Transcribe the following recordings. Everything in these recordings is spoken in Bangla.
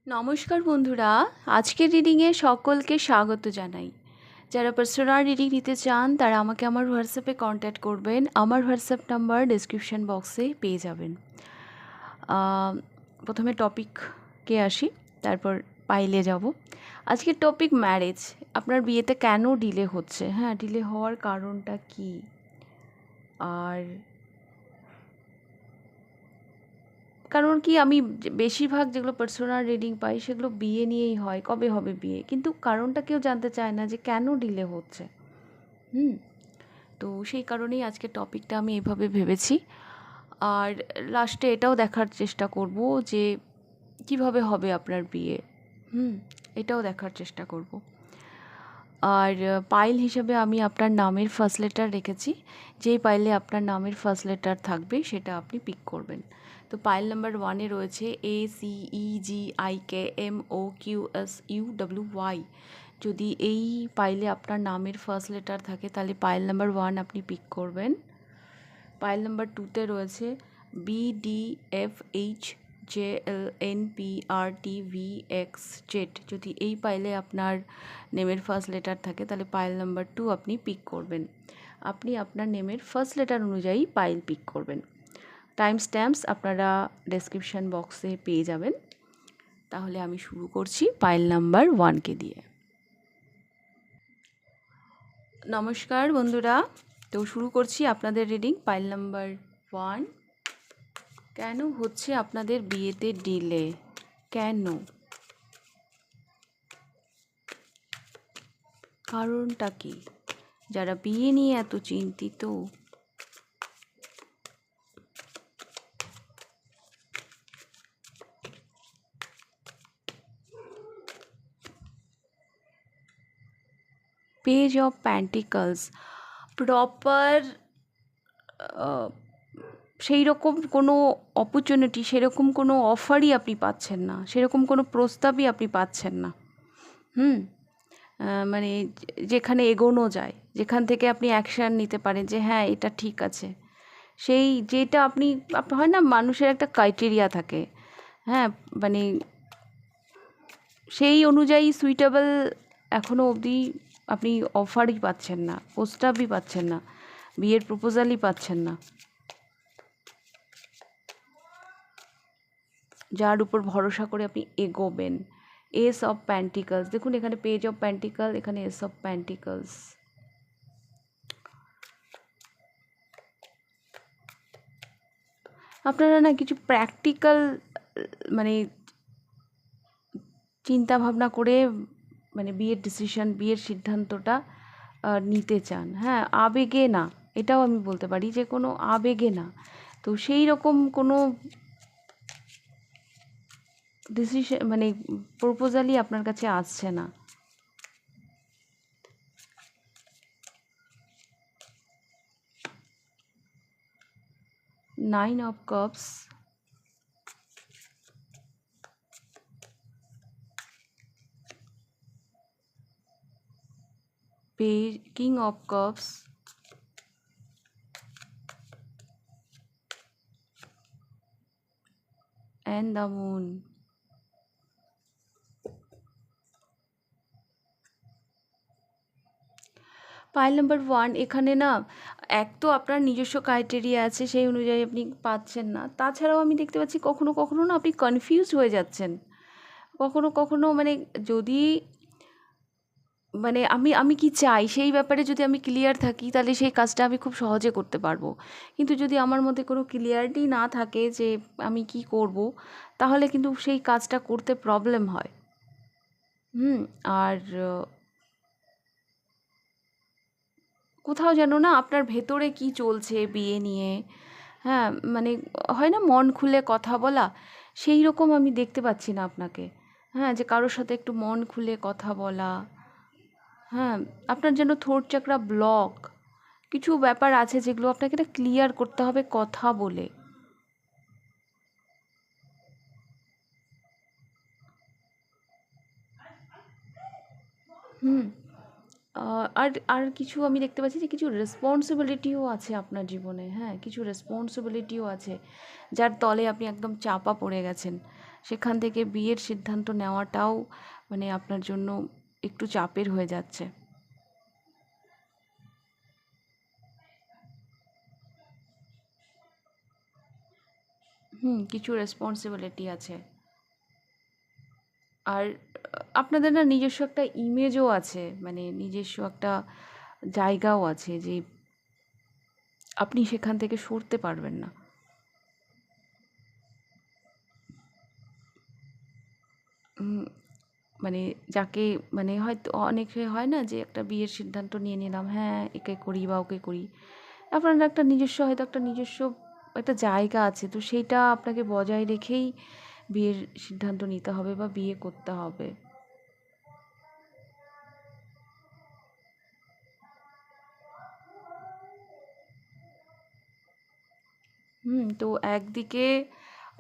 নমস্কার বন্ধুরা, আজকের রিডিংয়ে সকলকে স্বাগত জানাই। যারা পার্সোনাল রিডিং নিতে চান তারা আমাকে আমার হোয়াটসঅ্যাপে কন্ট্যাক্ট করবেন। আমার হোয়াটসঅ্যাপ নাম্বার ডিসক্রিপশন বক্সে পেয়ে যাবেন। প্রথমে টপিককে আসি, তারপর পাইলে যাব। আজকের টপিক ম্যারেজ। আপনার বিয়েতে কেন ডিলে হচ্ছে, ডিলে হওয়ার কারণটা কি, আর কারণ কি আমি বেশিরভাগ যেগুলো পার্সোনাল রিডিং পাই সেগুলো বিয়ে নিয়েই হয়, কবে হবে বিয়ে, কিন্তু কারণটা কেউ জানতে চায় না যে কেন ডিলে হচ্ছে। তো সেই কারণেই আজকে টপিকটা আমি এইভাবে ভেবেছি। আর লাস্টে এটাও দেখার চেষ্টা করব যে কিভাবে হবে আপনার বিয়ে, এটাও দেখার চেষ্টা করব। আর পাইল হিসেবে আমি আপনার নামের ফার্স্ট লেটার রেখেছি। যেই পাইলে আপনার নামের ফার্স্ট লেটার থাকবে সেটা আপনি পিক করবেন। তো পাইল নাম্বার 1-এ রয়েছে ACEGIKMOQSUWY। যদি এই পাইলে আপনার নামের ফার্স্ট লেটার থাকে তাহলে পাইল নাম্বার 1 আপনি পিক করবেন। পাইল নাম্বার 2-তে রয়েছে BDFHJLNPRTVXZ। যদি এই পাইলে আপনার নেমের ফার্স্ট লেটার থাকে তাহলে পাইল নাম্বার 2 আপনি পিক করবেন। আপনি আপনার নেমের ফার্স্ট লেটার অনুযায়ী পাইল পিক করবেন। টাইম স্ট্যাম্পস আপনারা ডেসক্রিপশন বক্সে পেয়ে যাবেন। তাহলে আমি শুরু করছি পাইল নাম্বার 1কে দিয়ে। নমস্কার বন্ধুরা, তো শুরু করছি আপনাদের রিডিং। পাইল নাম্বার 1, কেন হচ্ছে আপনাদের বিয়েতে ডিলে, কেন, কারণটা কি, যারা বিয়ে নিয়ে এত চিন্তিত পেজ অফ প্যান্টিকলস। প্রপার সেই রকম কোনো অপরচুনিটি, সেরকম কোনো অফারই আপনি পাচ্ছেন না, সেরকম কোনো প্রস্তাবই আপনি পাচ্ছেন না। মানে যেখানে এগোনো যায়, যেখান থেকে আপনি অ্যাকশান নিতে পারেন যে হ্যাঁ এটা ঠিক আছে, সেই যেটা আপনি হয় না, মানুষের একটা ক্রাইটেরিয়া থাকে, মানে সেই অনুযায়ী সুইটেবল এখনও অবধি আপনি অফারই পাচ্ছেন না, প্রস্তাবই পাচ্ছেন না, বিয়ের প্রপোজালই পাচ্ছেন না, যার উপর ভরসা করে আপনি এগোবেন। এস অফ প্যান্টিকলস, দেখুন এখানে পেজ অফ প্যান্টিকল, এখানে এস অফ প্যান্টিকলস। আপনারা না কিছু প্র্যাকটিক্যাল মানে চিন্তা ভাবনা করে মানে বিয়ের ডিসিশন, বিয়ের সিদ্ধান্তটা নিতে চান, আবেগে না, এটাও আমি বলতে পারি যে কোনো আবেগে না। তো সেই রকম কোনো ডিসিশন মানে প্রপোজালই আপনার কাছে আসছে না। Nine of cups, king of cups, and the moon. Pile number 1, এখানে না এক তো আপনার নিজস্ব ক্রাইটেরিয়া আছে, সেই অনুযায়ী আপনি পাচ্ছেন না। তাছাড়াও আমি দেখতে পাচ্ছি কখনো কখনো না আপনি কনফিউজ হয়ে যাচ্ছেন, কখনো কখনো মানে যদি মানে আমি কি চাই সেই ব্যাপারে যদি আমি ক্লিয়ার থাকি তাহলে সেই কাজটা আমি খুব সহজে করতে পারবো। কিন্তু যদি আমার মধ্যে কোনো ক্লিয়ারিটি না থাকে যে আমি কি করব, তাহলে কিন্তু সেই কাজটা করতে প্রবলেম হয়। আর কোথাও যেন না আপনার ভেতরে কি চলছে বিয়ে নিয়ে, মানে হয় না মন খুলে কথা বলা, সেই রকম আমি দেখতে পাচ্ছি না আপনাকে। যে কারোর সাথে একটু মন খুলে কথা বলা, আপনার যেন থ্রোট চাকরা ব্লক, কিছু ব্যাপার আছে যেগুলো আপনাকে এটা ক্লিয়ার করতে হবে কথা বলে। আর আর কিছু আমি দেখতে পাচ্ছি যে কিছু রেসপন্সিবিলিটিও আছে আপনার জীবনে, কিছু রেসপন্সিবিলিটিও আছে যার তলে আপনি একদম চাপা পড়ে গেছেন। সেখান থেকে বিয়ের সিদ্ধান্ত নেওয়াটাও মানে আপনার জন্য একটু চাপের হয়ে যাচ্ছে। কিছু রেসপন্সিবিলিটি আছে। আর আপনাদের না নিজস্ব একটা ইমেজও আছে, মানে নিজস্ব একটা জায়গাও আছে যে আপনি সেখান থেকে সরতে পারবেন না। উম, মানে যাকে মানে হয়তো অনেকে হয় না যে একটা বিয়ের সিদ্ধান্ত নিয়ে নিলাম, হ্যাঁ একে করি বা ওকে করি, আপনার একটা নিজস্ব হয়তো একটা নিজস্ব একটা জায়গা আছে, তো সেইটা আপনাকে বজায় রেখেই বিয়ের সিদ্ধান্ত নিতে হবে বা বিয়ে করতে হবে। তো একদিকে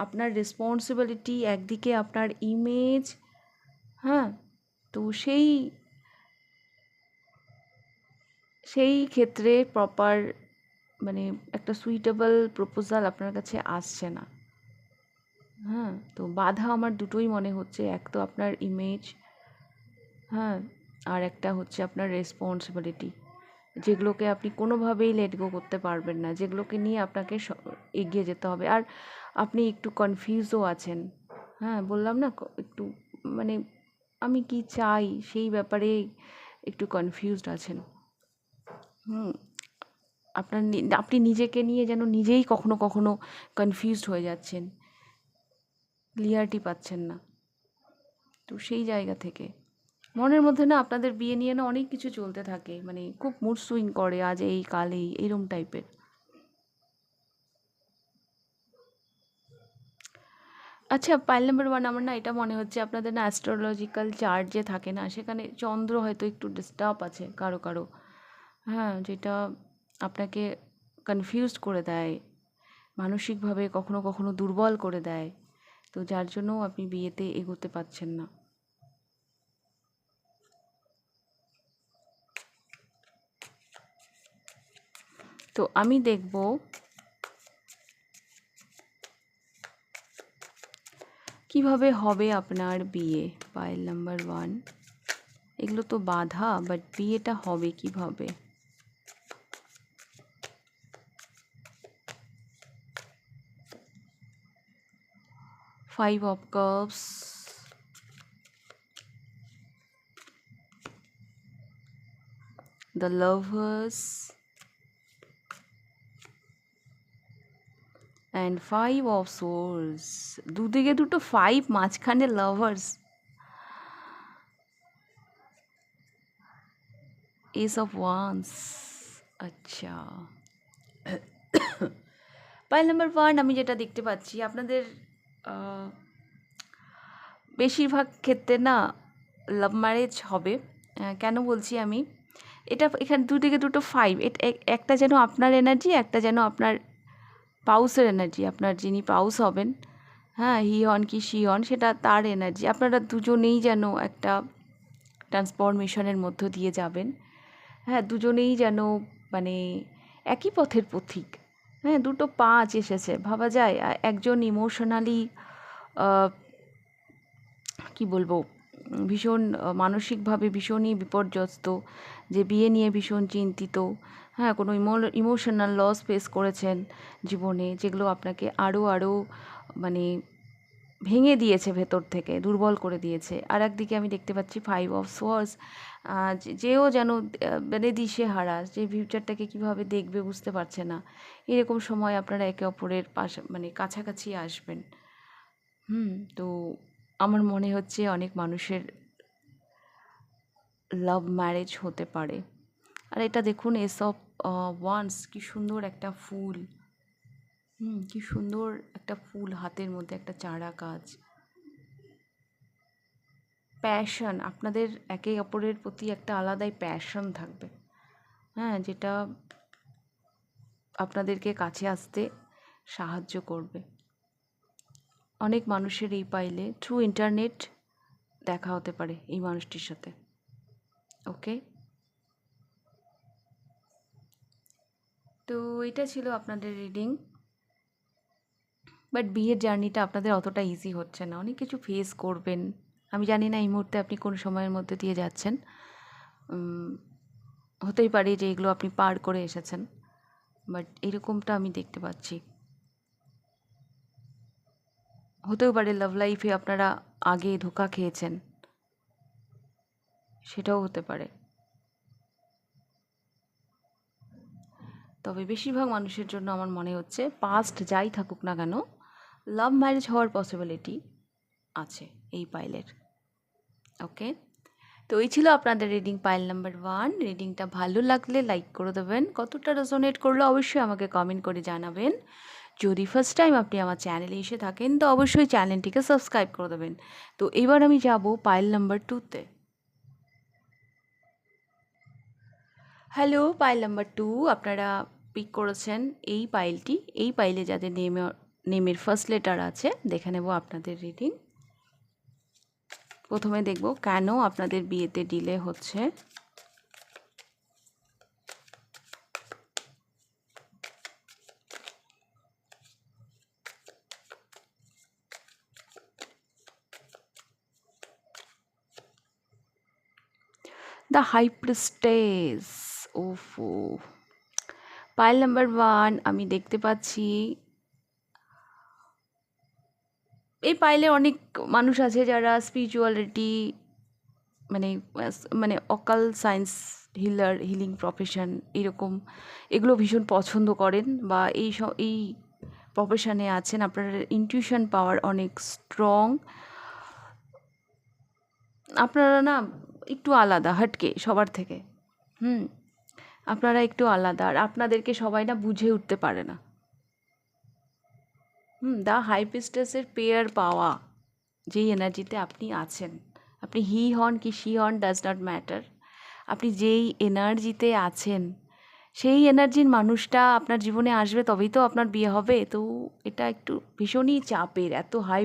আপনার রেসপন্সিবিলিটি, একদিকে আপনার ইমেজ, হ্যাঁ, তো সেই সেই ক্ষেত্রে প্রপার মানে একটা সুইটেবল প্রপোজাল আপনার কাছে আসছে না। হ্যাঁ, তো বাধা আমার দুটোই মনে হচ্ছে, এক তো আপনার ইমেজ, হ্যাঁ, আর একটা হচ্ছে আপনার রেসপন্সিবিলিটি, যেগুলোকে আপনি কোনোভাবেই লেট গো করতে পারবেন না, যেগুলোকে নিয়ে আপনাকে এগিয়ে যেতে হবে। আর আপনি একটু কনফিউজও আছেন। হ্যাঁ, বললাম না একটু মানে আমি কি চাই সেই ব্যাপারে একটু কনফিউজড আছেন। হুম আপনি নিজেকে নিয়ে যেন নিজেই কখনো কখনো কনফিউজড হয়ে যাচ্ছেন, ক্লিয়ারিটি পাচ্ছেন না। তো সেই জায়গা থেকে মনের মধ্যে না আপনাদের বিয়ে নিয়ে না অনেক কিছু চলতে থাকে, মানে খুব মুড সুইং করে, আজ এই কাল এই এইরকম টাইপের। আচ্ছা, পাইল নাম্বার ওয়ান, আমার না এটা মনে হচ্ছে আপনাদের না অ্যাস্ট্রোলজিক্যাল চার্ট যে থাকে না, সেখানে চন্দ্র হয়তো একটু ডিস্টার্ব আছে কারো কারো। হ্যাঁ, যেটা আপনাকে কনফিউজড করে দেয়, মানসিকভাবে কখনো কখনো দুর্বল করে দেয়, তো যার জন্য আপনি বিয়েতে এগোতে পারছেন না। তো আমি দেখব কিভাবে হবে আপনার বিয়ে। পাইল নাম্বার ওয়ান, এগুলো তো বাধা, বাট বিয়েটা হবে কিভাবে। 5 of Cups, the Lovers, and 5 of Swords। দুদিকে দুটো 5, মাঝখানে লাভার্স, Ace of Wands। আচ্ছা, পাইল নাম্বার ওয়ান, আমি যেটা দেখতে পাচ্ছি আপনাদের আহ, বেশিরভাগ ক্ষেত্রে না লাভ ম্যারেজ হবে। কেন বলছি আমি, এটা এখানে দুদিকে দুটো 5, একটা যেন আপনার এনার্জি, একটা যেন আপনার পাউসের এনার্জি, আপনার যিনি পাউস হবেন, হ্যাঁ, হি হন কি শি হন, সেটা তার এনার্জি, আপনারা দুজনেই যেন একটা ট্রান্সফরমেশনের মধ্য দিয়ে যাবেন। হ্যাঁ, দুজনেই যেন মানে একই পথের পথিক। হ্যাঁ, দুটো 5 এসেছে, ভাবা যায় একজন ইমোশনালি কি বলবো, ভীষণ মানসিকভাবে ভীষণই বিপর্যস্ত, যে বিয়ে নিয়ে ভীষণ চিন্তিত। হ্যাঁ, কোনো ইমোশনাল লস ফেস করেছেন জীবনে, যেগুলো আপনাকে আরও আরও মানে ভেঙে দিয়েছে, ভেতর থেকে দুর্বল করে দিয়েছে। আর একদিকে আমি দেখতে পাচ্ছি 5 of Swords, যেও যেন মানে দিশেহারা, যে ফিউচারটাকে কীভাবে দেখবে বুঝতে পারছে না। এরকম সময় আপনারা একে অপরের পাশে মানে কাছাকাছি আসবেন। তো আমার মনে হচ্ছে অনেক মানুষের লাভ ম্যারেজ হতে পারে। আর এটা দেখুন, Ace of Wands, কি সুন্দর একটা ফুল। কি সুন্দর একটা ফুল, হাতের মধ্যে একটা চারা গাছ। প্যাশন, আপনাদের একে অপরের প্রতি একটা আলাদাই প্যাশন থাকবে, হ্যাঁ, যেটা আপনাদেরকে কাছে আসতে সাহায্য করবে। অনেক মানুষের এই পাইলে থ্রু ইন্টারনেট দেখা হতে পারে এই মানুষটির সাথে। ওকে, তো এটা ছিল আপনাদের রিডিং। বাট বিয়ের জার্নিটা আপনাদের অতটা ইজি হচ্ছে না, অনেক কিছু ফেস করবেন। আমি জানি না এই মুহূর্তে আপনি কোন সময়ের মধ্যে দিয়ে যাচ্ছেন। হতেই পারে যে এগুলো আপনি পার করে এসেছেন, বাট এরকমটা আমি দেখতে পাচ্ছি। হতেও পারে লাভ লাইফে আপনারা আগে ধোঁকা খেয়েছেন, সেটাও হতে পারে। তবে বেশিরভাগ মানুষের জন্য আমার মনে হচ্ছে পাস্ট যাই থাকুক না কেন, লাভ ম্যারেজ হওয়ার পসিবিলিটি আছে এই পাইলের। ওকে, তো এই ছিল আপনাদের রিডিং পাইল নাম্বার 1। রিডিংটা ভালো লাগলে লাইক করে দেবেন, কতটা রেজোনেট করলো অবশ্যই আমাকে কমেন্ট করে জানাবেন। যদি ফার্স্ট টাইম আপনি আমার চ্যানেলে এসে থাকেন তো অবশ্যই চ্যানেলটিকে সাবস্ক্রাইব করে দেবেন। তো এবার আমি যাব পাইল নাম্বার 2তে। হ্যালো, পাইল নাম্বার 2, আপনারা পিক করেছেন এই পাইলটি। এই পাইলে যাদের নেমের ফার্স্ট লেটার আছে, দেখে নেব আপনাদের রিডিং। প্রথমে দেখব কেন আপনাদের বিয়েতে ডিলে হচ্ছে। The high priestess. ওফো, পাইল নাম্বার 1 আমি দেখতে পাচ্ছি এই পাইলে অনেক মানুষ আছে যারা স্পিরিচুয়ালিটি মানে মানে অকাল সায়েন্স, হিলিং প্রফেশন এরকম এগুলো ভীষণ পছন্দ করেন, বা এই প্রফেশনে আছেন। আপনার ইনটিউশন পাওয়ার অনেক স্ট্রং। আপনারা না একটু আলাদা, হাটকে সবার থেকে। আপনারা একটু আলাদা, আর আপনাদেরকে সবাই না বুঝে উঠতে পারে না। দ্য হাই প্রিস্টেসের পেয়ার পাওয়া যেই এনার্জিতে আপনি আছেন, আপনি হি হন কি শি হন ডাজ নট ম্যাটার, আপনি যেই এনার্জিতে আছেন সেই এনার্জির মানুষটা আপনার জীবনে আসবে, তবেই তো আপনার বিয়ে হবে। তো এটা একটু ভীষণই চাপের, এত হাই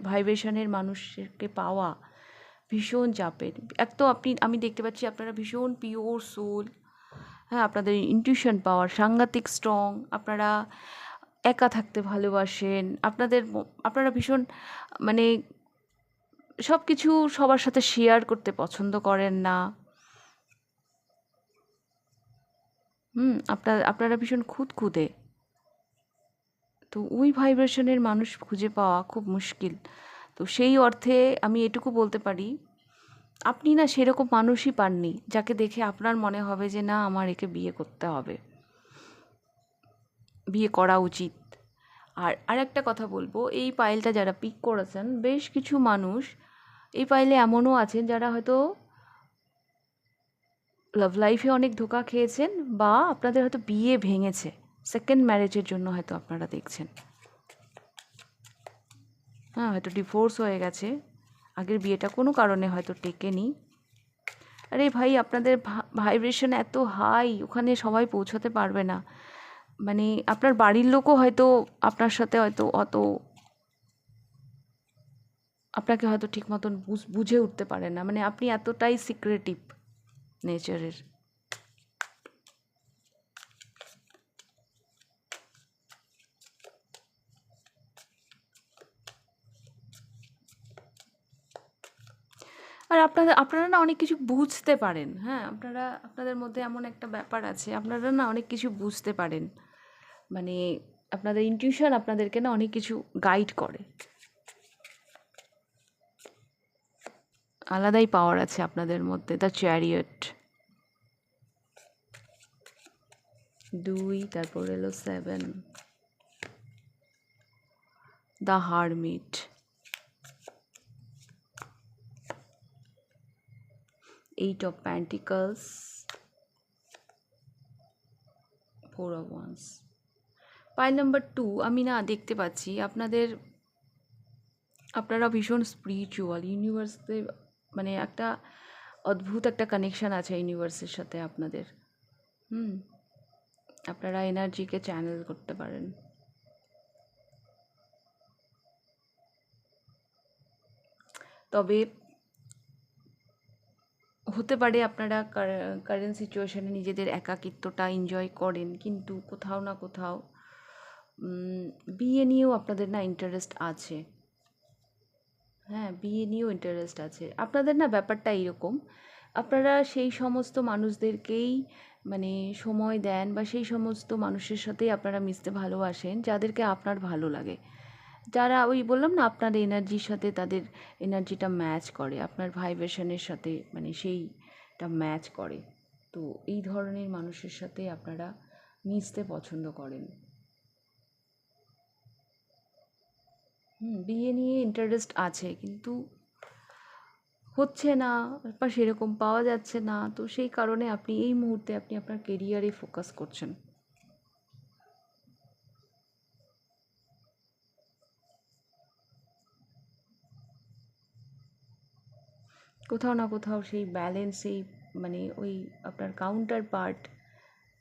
ভাইব্রেশনের মানুষকে পাওয়া ভীষণ চাপের। এক তো আমি দেখতে পাচ্ছি আপনারা ভীষণ পিওর সোল। হ্যাঁ, আপনাদের ইনটিউশন পাওয়ার সাংঘাতিক স্ট্রং। আপনারা একা থাকতে ভালোবাসেন। আপনারা ভীষণ মানে সব কিছু সবার সাথে শেয়ার করতে পছন্দ করেন না। আপনারা ভীষণ খুঁতখুঁতে। তো ওই ভাইব্রেশনের মানুষ খুঁজে পাওয়া খুব মুশকিল। তো সেই অর্থে আমি এটুকু বলতে পারি, আপনি না সেরকম মানুষই পাননি যাকে দেখে আপনার মনে হবে যে না, আমার একে বিয়ে করতে হবে, বিয়ে করা উচিত। আর আরেকটা কথা বলবো, এই পাইলটা যারা পিক করেছেন, বেশ কিছু মানুষ এই পাইলে এমনও আছেন যারা হয়তো লাভ লাইফে অনেক ধোঁকা খেয়েছেন, বা আপনাদের হয়তো বিয়ে ভেঙেছে, সেকেন্ড ম্যারেজের জন্য হয়তো আপনারা দেখছেন। হ্যাঁ, হয়তো ডিভোর্স হয়ে গেছে, আগের বিয়েটা কোনো কারণে হয়তো টেকেনি। আরে ভাই, আপনাদের ভাইব্রেশন এত হাই, ওখানে সবাই পৌঁছাতে পারবে না। মানে আপনার বাড়ির লোকও হয়তো আপনার সাথে হয়তো আপনাকে হয়তো ঠিক মতন বুঝে উঠতে পারে না। মানে আপনি এতটাই সিক্রেটিভ নেচারের। আর আপনারা না অনেক কিছু বুঝতে পারেন। হ্যাঁ, আপনাদের মধ্যে এমন একটা ব্যাপার আছে, আপনারা না অনেক কিছু বুঝতে পারেন। মানে আপনাদের ইনটিউশন আপনাদেরকে না অনেক কিছু গাইড করে। আলাদাই পাওয়ার আছে আপনাদের মধ্যে। দ্য চ্যারিয়ট 2, তারপর এলো 7, the hermit, 8 of Pentacles, 4 of Wands। Pile number 2 আমি না দেখতে পাচ্ছি আপনারা ভীষণ স্পিরিচুয়াল। ইউনিভার্সে মানে একটা অদ্ভুত একটা কানেকশান আছে ইউনিভার্সের সাথে আপনাদের। আপনারা এনার্জিকে চ্যানেল করতে পারেন। তবে হতে পারে আপনারা কারেন্ট সিচুয়েশানে নিজেদের একাকিত্বটা এনজয় করেন, কিন্তু কোথাও না কোথাও বিয়ে নিয়েও আপনাদের না ইন্টারেস্ট আছে। হ্যাঁ, বিয়ে নিয়েও ইন্টারেস্ট আছে আপনাদের। না ব্যাপারটা এইরকম, আপনারা সেই সমস্ত মানুষদেরকেই মানে সময় দেন, বা সেই সমস্ত মানুষের সাথেই আপনারা মিশতে ভালোবাসেন যাদেরকে আপনার ভালো লাগে, যারা ওই বললাম না আপনার এনার্জির সাথে তাদের এনার্জিটা ম্যাচ করে, আপনার ভাইব্রেশনের সাথে মানে সেইটা ম্যাচ করে। তো এই ধরনের মানুষের সাথে আপনারা মিশতে পছন্দ করেন। বিয়ে নিয়ে ইন্টারেস্ট আছে কিন্তু হচ্ছে না, বা সেরকম পাওয়া যাচ্ছে না, তো সেই কারণে আপনি এই মুহূর্তে আপনি আপনার কেরিয়ারে ফোকাস করছেন। কোথাও না কোথাও সেই ব্যালেন্স, সেই মানে ওই আপনার কাউন্টার পার্ট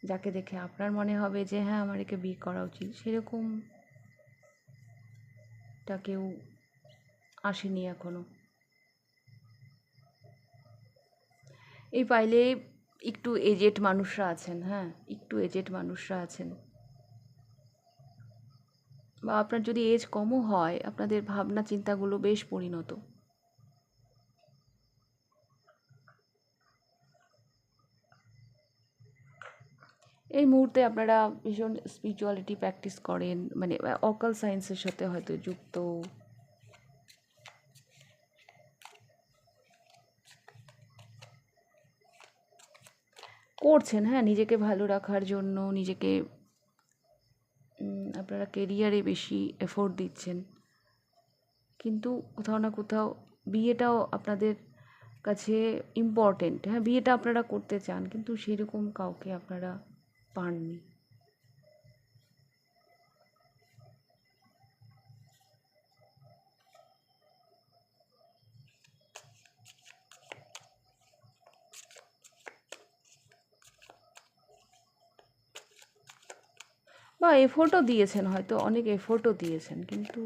যাকে দেখে আপনার মনে হবে যে হ্যাঁ আমার একে বিয়ে করা উচিত, সেরকমটা কেউ আসেনি এখনো। এই পাইলে একটু এজেড মানুষরা আছেন, হ্যাঁ একটু এজেড মানুষরা আছেন, বা আপনার যদি এজ কমও হয় আপনাদের ভাবনা চিন্তাগুলো বেশ পরিণত। এই মুহূর্তে আপনারা ভীষণ স্পিরিচুয়ালিটি প্র্যাকটিস করেন, মানে অকাল সায়েন্সের সাথে হয়তো যুক্ত করছেন, হ্যাঁ নিজেকে ভালো রাখার জন্য, নিজেকে আপনারা কেরিয়ারে বেশি এফোর্ট দিচ্ছেন, কিন্তু কোথাও না কোথাও বিয়েটাও আপনাদের কাছে ইম্পর্টেন্ট। হ্যাঁ বিয়েটা আপনারা করতে চান কিন্তু সেরকম কাউকে আপনারা পাননি। বা এফোর্টও দিয়েছেন, হয়তো অনেক এফোর্টও দিয়েছেন, কিন্তু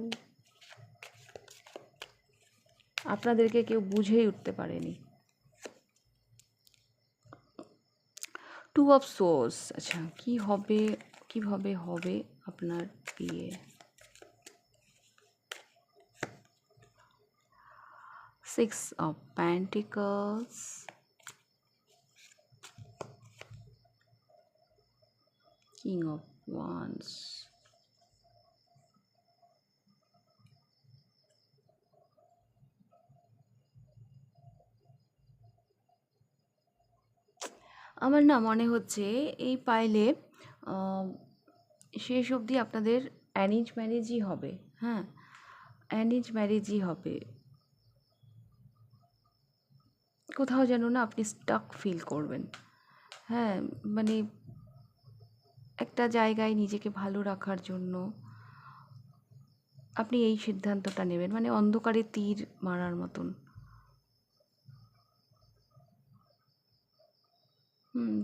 আপনাদেরকে কেউ বুঝেই উঠতে পারেনি। টু অফ সোর্স, আচ্ছা কি হবে, কিভাবে হবে আপনার বিয়ে? Six of pentacles, king of wands, আমার না মনে হচ্ছে এই পাইলে শেষ অবধি আপনাদের অ্যারেঞ্জ ম্যারেজই হবে। হ্যাঁ অ্যারেঞ্জ ম্যারেজই হবে। কোথাও যেন না আপনি স্টাক ফিল করবেন। হ্যাঁ মানে একটা জায়গায় নিজেকে ভালো রাখার জন্য আপনি এই সিদ্ধান্তটা নেবেন, মানে অন্ধকারে তীর মারার মতন।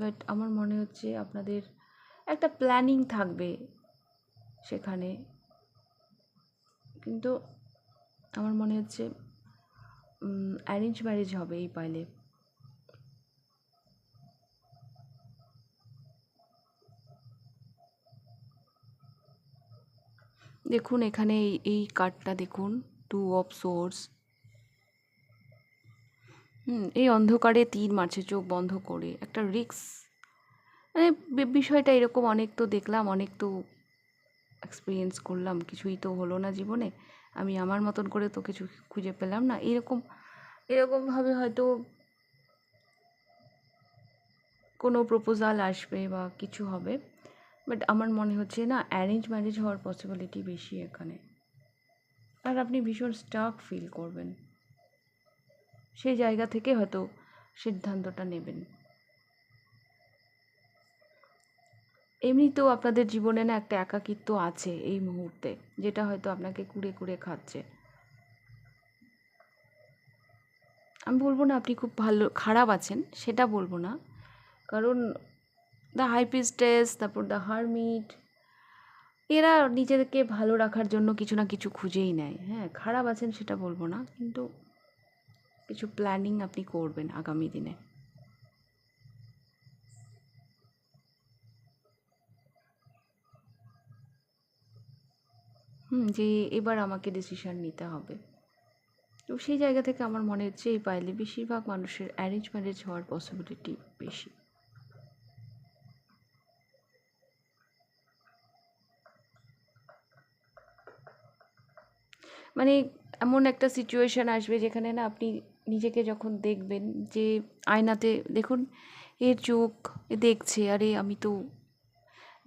বাট আমার মনে হচ্ছে আপনাদের একটা প্ল্যানিং থাকবে সেখানে, কিন্তু আমার মনে হচ্ছে অ্যারেঞ্জ ম্যারেজ হবে এই পাইলে। দেখুন এখানে এই কার্ডটা দেখুন, টু অফ সোর্স। এই অন্ধকারে তীর মারছে চোখ বন্ধ করে, একটা রিস্ক, মানে বিষয়টা এরকম অনেক তো দেখলাম, অনেক তো এক্সপিরিয়েন্স করলাম, কিছুই তো হলো না জীবনে, আমি আমার মতন করে তো কিছু খুঁজে পেলাম না, এরকমভাবে হয়তো কোনো প্রপোজাল আসবে বা কিছু হবে। বাট আমার মনে হচ্ছে না অ্যারেঞ্জ ম্যারেজ হওয়ার পসিবিলিটি বেশি এখানে, আর আপনি ভীষণ স্টাক ফিল করবেন, সেই জায়গা থেকে হয়তো সিদ্ধান্তটা নেবেন। এমনিতেও আপনাদের জীবনে না একটা একাকিত্ব আছে এই মুহূর্তে, যেটা হয়তো আপনাকে কুড়ে কুড়ে খাচ্ছে। আমি বলবো না আপনি খুব ভালো খারাপ আছেন, সেটা বলবো না, কারণ দ্য হাই প্রিস্টেস, তারপর দ্য হারমিট, এরা নিজেদেরকে ভালো রাখার জন্য কিছু না কিছু খুঁজেই নেয়। হ্যাঁ খারাপ আছেন সেটা বলবো না, কিন্তু কিছু প্ল্যানিং আপনি করবেন আগামী দিনে। যে এবার আমাকে ডিসিশন নিতে হবে। তো সেই জায়গা থেকে আমার মনে হচ্ছে এই পাইলে বেশিরভাগ মানুষের অ্যারেঞ্জ ম্যারেজ হওয়ার পসিবিলিটি বেশি। মানে এমন একটা সিচুয়েশান আসবে যেখানে না আপনি নিজেকে যখন দেখবেন যে আয়নাতে দেখুন এর চোখ এ দেখছে, আরে আমি তো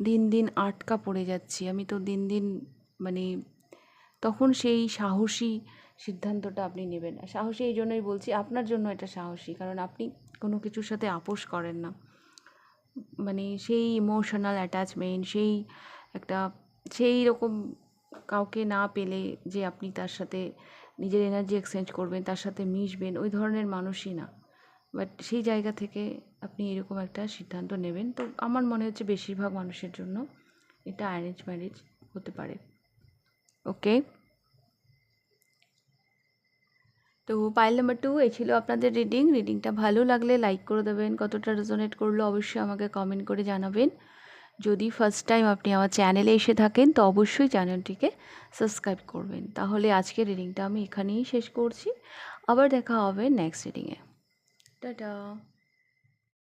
দিন দিন আটকা পড়ে যাচ্ছি, আমি তো দিন দিন মানে তখন সেই সাহসী সিদ্ধান্তটা আপনি নেবেন না। সাহসী এই জন্যই বলছি, আপনার জন্য এটা সাহসী, কারণ আপনি কোনো কিছুর সাথে আপোষ করেন না। মানে সেই ইমোশনাল অ্যাটাচমেন্ট, সেই একটা সেই রকম কাউকে না পেলে যে আপনি তার সাথে নিজের এনার্জি এক্সচেঞ্জ করবেন, তার সাথে মিশবেন, ওই ধরনের মানুষই না। বাট সেই জায়গা থেকে আপনি এরকম একটা সিদ্ধান্ত নেবেন, তো আমার মনে হচ্ছে বেশিরভাগ মানুষের জন্য এটা অ্যারেঞ্জ ম্যারেজ হতে পারে। ওকে, তো পাইল নাম্বার 2 এই ছিল আপনাদের রিডিংটা ভালো লাগলে লাইক করে দেবেন, কতটা রেজোনেট করলো অবশ্যই আমাকে কমেন্ট করে জানাবেন। যদি ফার্স্ট টাইম আপনি আমার চ্যানেলে এসে থাকেন তো অবশ্যই চ্যানেলটিকে সাবস্ক্রাইব করবেন। তাহলে আজকের রিডিংটা আমি এখানেই শেষ করছি, আবার দেখা হবে নেক্সট রিডিংয়ে। টাটা।